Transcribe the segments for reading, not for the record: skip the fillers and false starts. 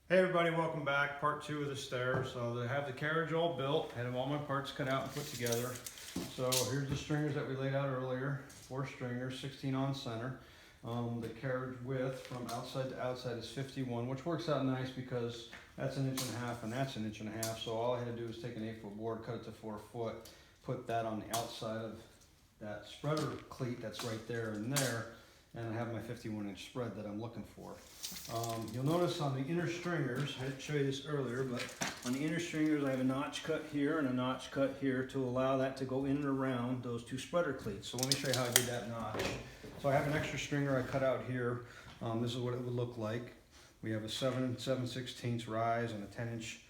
Hey everybody, welcome back. Part 2 of the Stair. So they have the carriage all built, had all my parts cut out and put together. So here's the stringers that we laid out earlier. 4 stringers, 16 on center. The carriage width from outside to outside is 51, which works out nice because that's 1.5 inches and that's 1.5 inches. So all I had to do was take an 8-foot board, cut it to 4 foot, put that on the outside of that spreader cleat that's right there and there, and I have my 51-inch spread that I'm looking for. You'll notice on the inner stringers, I didn't show you this earlier, but on the inner stringers I have a notch cut here and a notch cut here to allow that to go in and around those 2 spreader cleats. So let me show you how I did that notch. So I have an extra stringer I cut out here. This is what it would look like. We have a 7/16 rise and a 10-inch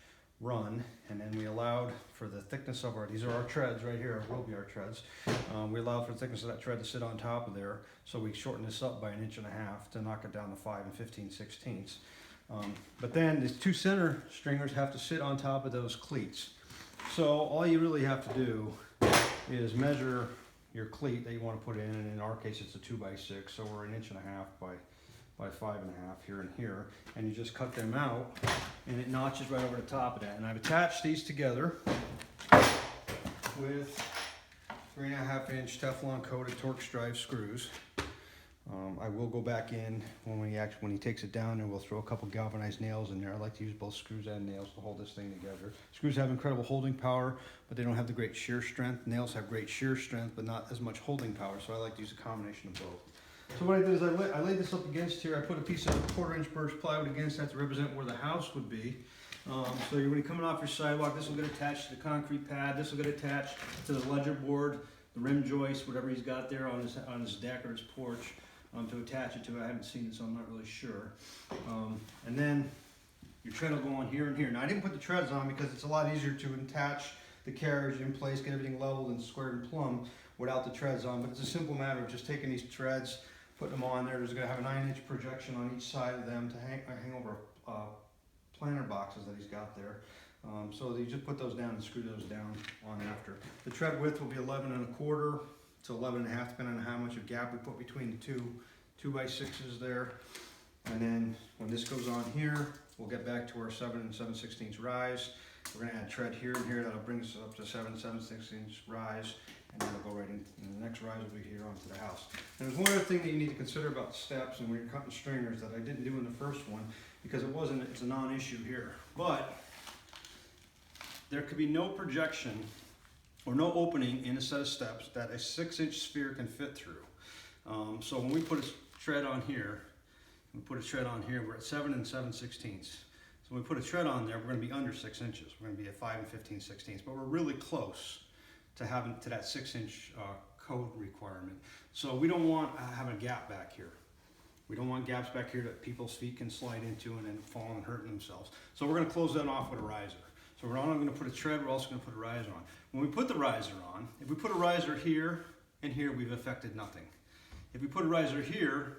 run, and then we allowed for the thickness of these are our treads right here, will be our treads. We allowed for the thickness of that tread to sit on top of there, so we shortened this up by 1.5 inches to knock it down to 5 15/16. But then these 2 center stringers have to sit on top of those cleats. So all you really have to do is measure your cleat that you want to put in, and in our case it's a 2x6, so we're 1.5 inches by 5.5 here and here, and you just cut them out and it notches right over the top of that. And I've attached these together with 3.5-inch Teflon coated Torx drive screws. I will go back in when he takes it down, and we'll throw a couple galvanized nails in there. I like to use both screws and nails to hold this thing together. Screws have incredible holding power, but they don't have the great shear strength. Nails have great shear strength, but not as much holding power, so I like to use a combination of both. So what I did is I laid this up against here. I put a piece of 1/4-inch birch plywood against that to represent where the house would be. So when you're coming off your sidewalk, this will get attached to the concrete pad. This will get attached to the ledger board, the rim joist, whatever he's got there on his deck or his porch to attach it to. I haven't seen it, so I'm not really sure. And then your tread will go on here and here. Now I didn't put the treads on because it's a lot easier to attach the carriage in place, get everything leveled and squared and plumb without the treads on. But it's a simple matter of just taking these treads, putting them on there. There's going to have a 9-inch projection on each side of them to hang over planter boxes that he's got there. So you just put those down and screw those down on after. The tread width will be 11.25 to 11.5, depending on how much of gap we put between the 2x6s there. And then when this goes on here, we'll get back to our 7 7/16 rise. We're going to add tread here and here. That'll bring us up to 7 7/16 rise. And then we'll go right in, and the next rise will be here onto the house. And there's one other thing that you need to consider about the steps and when you're cutting stringers that I didn't do in the first one, because it's a non-issue here. But there could be no projection or no opening in a set of steps that a 6-inch sphere can fit through. So when we put a tread on here, we're at 7 7/16. So when we put a tread on there, we're going to be under 6 inches. We're going to be at 5 15/16, but we're really close to having to that 6-inch code requirement. So we don't want to have a gap back here. We don't want gaps back here that people's feet can slide into and then fall and hurt themselves. So we're going to close that off with a riser. So we're not only going to put a tread, we're also going to put a riser on. When we put the riser on, if we put a riser here and here, we've affected nothing. If we put a riser here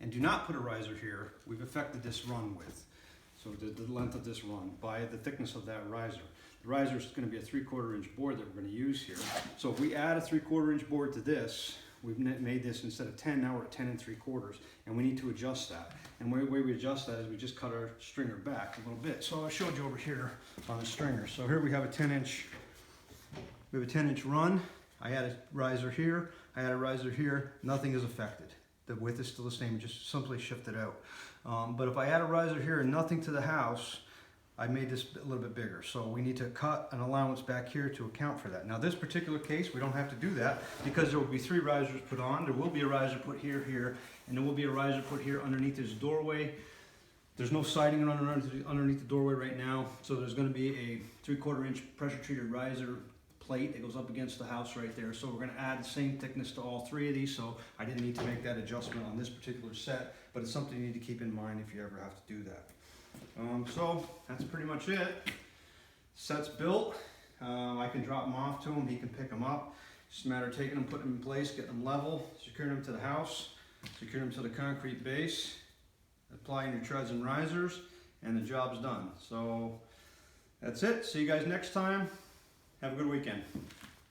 and do not put a riser here, we've affected this run width. So the length of this run by the thickness of that riser. The riser is going to be a 3/4-inch board that we're going to use here. So if we add a 3/4-inch board to this, we've made this instead of 10, now we're at 10 3/4, and we need to adjust that. And the way we adjust that is we just cut our stringer back a little bit. So I showed you over here on the stringer. So here we have a 10-inch. We have a 10-inch run. I had a riser here. I had a riser here. Nothing is affected. The width is still the same. Just simply shift it out. But if I add a riser here and nothing to the house, I made this a little bit bigger. So we need to cut an allowance back here to account for that. Now this particular case, we don't have to do that because there will be 3 risers put on. There will be a riser put here, and there will be a riser put here underneath this doorway. There's no siding underneath the doorway right now, so there's going to be a 3/4-inch pressure treated riser plate that goes up against the house right there. So we're going to add the same thickness to all 3 of these, so I didn't need to make that adjustment on this particular set, but it's something you need to keep in mind if you ever have to do that. So that's pretty much it. Set's built. I can drop them off to him. He can pick them up. It's just a matter of taking them, putting them in place, getting them level, securing them to the house, securing them to the concrete base, applying your treads and risers, and the job's done. So that's it. See you guys next time. Have a good weekend.